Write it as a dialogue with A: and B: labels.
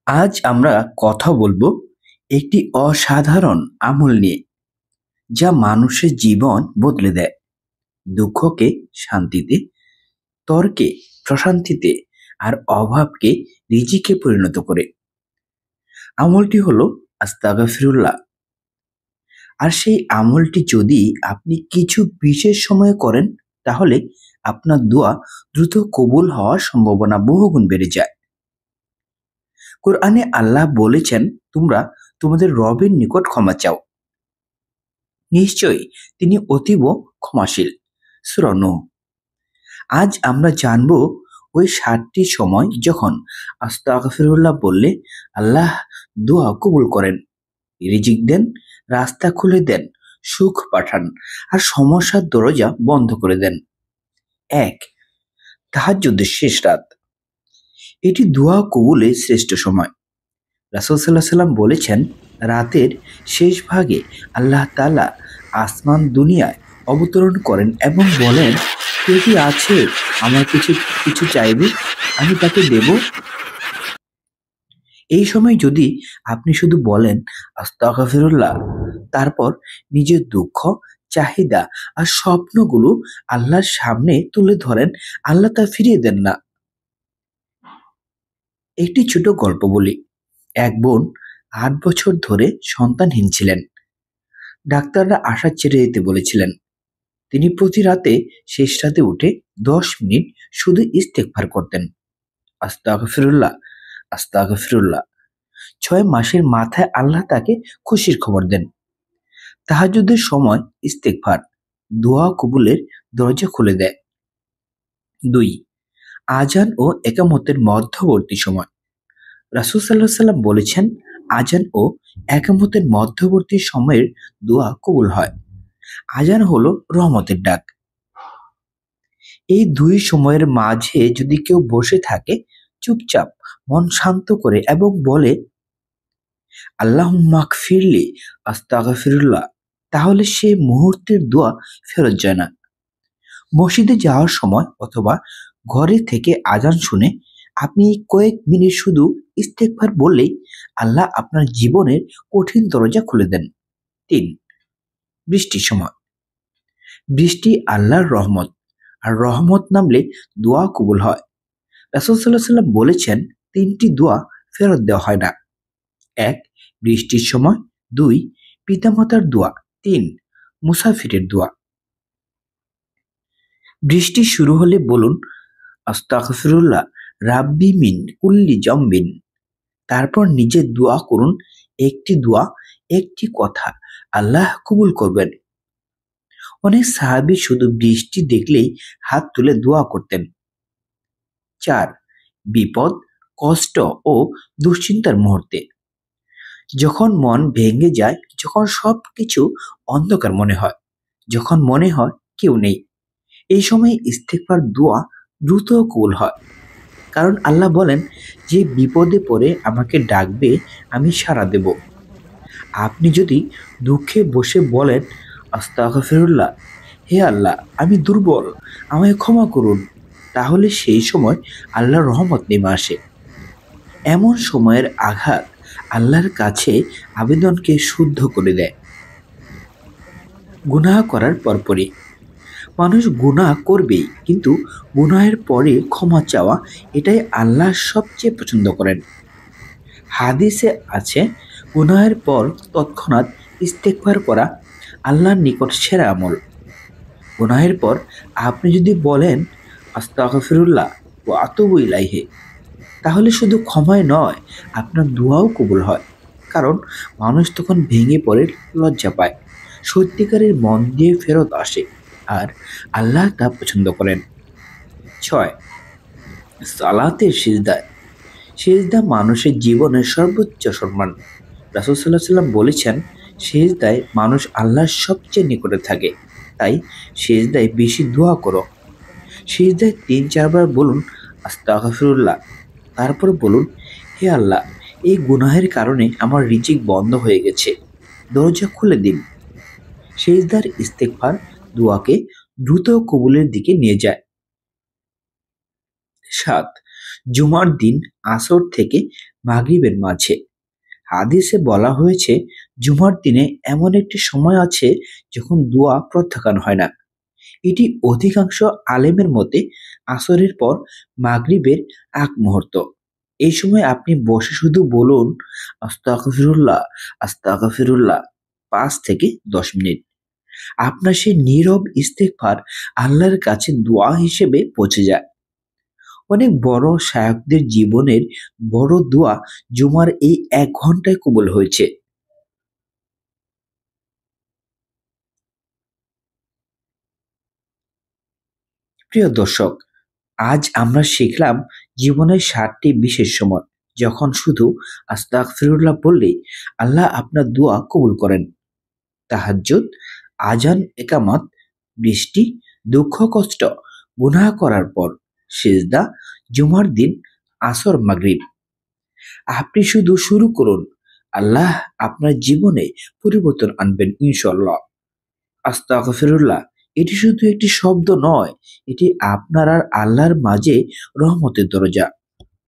A: আজ আমরা কথা বলবো একটি অসাধারণ আমল নিয়ে, যা মানুষের জীবন বদলে দেয়। দুঃখকে শান্তিতে, তর্কে প্রশান্তিতে, আর অভাবকে রিজিকে পরিণত করে। আমলটি হলো আস্তাগফিরুল্লাহ। আর সেই আমলটি যদি আপনি কিছু বিশেষ সময়ে করেন, তাহলে আপনার দোয়া দ্রুত কবুল হওয়ার সম্ভাবনা বহুগুণ বেড়ে যায়। কোরআনে আল্লাহ বলেছেন, তোমরা তোমাদের রবের নিকট ক্ষমা চাও, নিশ্চয়ই তিনি অতীব ক্ষমাশীল। সূরা নূহ। আজ আমরা জানব ওই 7টি সময় যখন আস্তাগফিরুল্লাহ বললে আল্লাহ দোয়া কবুল করেন, রিজিক দেন, রাস্তা খুলে দেন, সুখ পাঠান, আর সমস্যার দরজা বন্ধ করে দেন। 1. তাহাজ্জুদের শেষ রাত। এটি দোয়া কবুলের শ্রেষ্ঠ সময়। রাসূল সাল্লাল্লাহু আলাইহি সাল্লাম বলেছেন, রাতের শেষ ভাগে আল্লাহ তাআলা আসমান দুনিয়ায় অবতরণ করেন এবং বলেন, কে কি আছে আমার কিছু কিছু চাইবে, আমি তাকে দেব। এই সময় যদি আপনি শুধু বলেন আস্তাগফিরুল্লাহ, তারপর নিজের দুঃখ, চাহিদা আর স্বপ্নগুলো আল্লাহর সামনে তুলে ধরেন, আল্লাহ তা ফিরিয়ে দেন না। একটি ছোট গল্প বলি। এক বোন 8 বছর ধরে সন্তানহীন ছিলেন। ডাক্তাররা আশা ছেড়ে দিতে বলেছিলেন। তিনি প্রতি রাতে শেষ রাতে উঠে 10 মিনিট শুধু ইস্তেগফার করতেন। আস্তাগফিরুল্লাহ, আস্তাগফিরুল্লাহ। 6 মাসের মাথায় আল্লাহ তাকে খুশির খবর দেন। তাহাজ্জুদের সময় ইস্তেগফার দোয়া কবুলের দরজা খুলে দেয়। 2. আজান ও একামতের মধ্যবর্তী সময়। রাসূল সাল্লাল্লাহু আলাইহি সাল্লাম বলেছেন, আজান ও একামতের মধ্যবর্তী সময়ের দোয়া কবুল হয়। আজান হলো রহমতের ডাক। এই দুই সময়ের মাঝে যদি কেউ বসে থাকে, চুপচাপ মন শান্ত করে এবং বলে আল্লাহুম্মা গফিরলি আস্তাগফিরুল্লাহ, তাহলে সে মুহূর্তের দোয়া ফেরত যায় না। মসজিদে যাওয়ার সময় অথবা ঘরে থেকে আজান শুনে আপনি কয়েক মিনিট শুধু ইস্তেগফার বললেই আল্লাহ আপনার জীবনের কঠিন দরজা খুলে দেন। 3. বৃষ্টির সময়। বৃষ্টি আল্লাহর রহমত, আর রহমত নামলে দোয়া কবুল হয়। রাসূল সাল্লাল্লাহু আলাইহি সাল্লাম বলেছেন, 3টি দোয়া ফেরত দেওয়া হয় না। 1. বৃষ্টির সময়। 2. পিতামাতার দোয়া। 3. মুসাফিরের দোয়া। বৃষ্টি শুরু হলে বলুন আস্তাগফিরুল্লাহ রাব্বি মিন কুল্লি জামবিন। তারপর নিজে দোয়া করুন, একটি দোয়া, একটি কথা আল্লাহ কবুল করবেন। অনেক সাহাবী শুধু বৃষ্টি দেখলেই হাত তুলে দোয়া করতেন। 4. বিপদ, কষ্ট ও দুশ্চিন্তার মুহূর্তে। যখন মন ভেঙে যায়, যখন সবকিছু অন্ধকার মনে হয়, যখন মনে হয় কেউ নেই, এই সময় ইস্তেগফার দোয়া দ্রুত কবুল হয়। কারণ আল্লাহ বলেন, যে বিপদে পড়ে আমাকে ডাকবে আমি সাড়া দেব। আপনি যদি দুঃখে বসে বলেন আস্তাগফিরুল্লাহ, হে আল্লাহ আমি দুর্বল, আমায় ক্ষমা করুন, তাহলে সেই সময় আল্লাহর রহমত নেমে আসে। এমন সময়ের আঘাত আল্লাহর কাছে আবেদনকে শুদ্ধ করে দেয়। গুনাহ করার পরপরই। মানুষ গুনাহ করবেই, কিন্তু গুনাহের পরে ক্ষমা চাওয়া, এটাই আল্লাহ সবচেয়ে পছন্দ করেন। হাদিসে আছে, গুনাহের পর তৎক্ষণাৎ ইস্তেগফার করা আল্লাহর নিকট সেরা আমল। গুনাহের পর আপনি যদি বলেন আস্তাগফিরুল্লাহ ওয়া আতুবু ইলাইহি, তাহলে শুধু ক্ষমাই নয়, আপনার দোয়াও কবুল হয়। কারণ মানুষ তখন ভেঙে পড়ে, লজ্জা পায়, সত্যিকারের মন দিয়ে ফেরত আসে, আর আল্লাহ তা পছন্দ করেন। 6. সালাতের সিজদায়। সিজদা মানুষের জীবনের সর্বোচ্চ সম্মান। রাসূল সাল্লাল্লাহু আলাইহি সাল্লাম বলেছেন, সিজদায় মানুষ আল্লাহর সবচেয়ে নিকটে থাকে। তাই সিজদায় বেশি দোয়া করো। সিজদায় 3-4 বার বলুন আস্তাগফিরুল্লাহ। তারপর বলুন, হে আল্লাহ, এই গুনাহের কারণে আমার রিজিক বন্ধ হয়ে গেছে, দরজা খুলে দিন। সিজদার ইস্তেগফার দোয়াকে দ্রুত কবুলের দিকে নিয়ে যায়। 7. জুমার দিন আসর থেকে মাগরিবের মাঝে। হাদিসে বলা হয়েছে জুমার দিনে এমন একটি সময় আছে যখন দোয়া প্রত্যাখ্যান হয় না। এটি অধিকাংশ আলেমের মতে আসরের পর মাগরিবের আগ মুহূর্ত। এই সময় আপনি বসে শুধু বলুন আস্তাগফিরুল্লাহ, আস্তাগফিরুল্লাহ 5 থেকে 10 মিনিট। আপনার সেই নীরব ইস্তেগফার আল্লাহর কাছে দোয়া হিসেবে পৌঁছে যায়। অনেক বড় শায়কদের জীবনের বড় দোয়া জুমার এই 1 ঘন্টায় কবুল হয়েছে। প্রিয় দর্শক, আজ আমরা শিখলাম জীবনের 7টি বিশেষ সময় যখন শুধু আস্তাগফিরুল্লাহ বললেই আল্লাহ আপনার দোয়া কবুল করেন। তাহাজ্জুদ, আজান, একামত, বৃষ্টি, দুঃখ কষ্ট, গুনাহ করার পর, সিজদা, জুমার দিন, আসর, মাগরিব। আপনি শুধু শুরু করুন, আল্লাহ আপনার জীবনে পরিবর্তন আনবেন ইনশাআল্লাহ। আস্তাগফিরুল্লাহ এটি শুধু একটি শব্দ নয়, এটি আপনার আর আল্লাহর মাঝে রহমতের দরজা।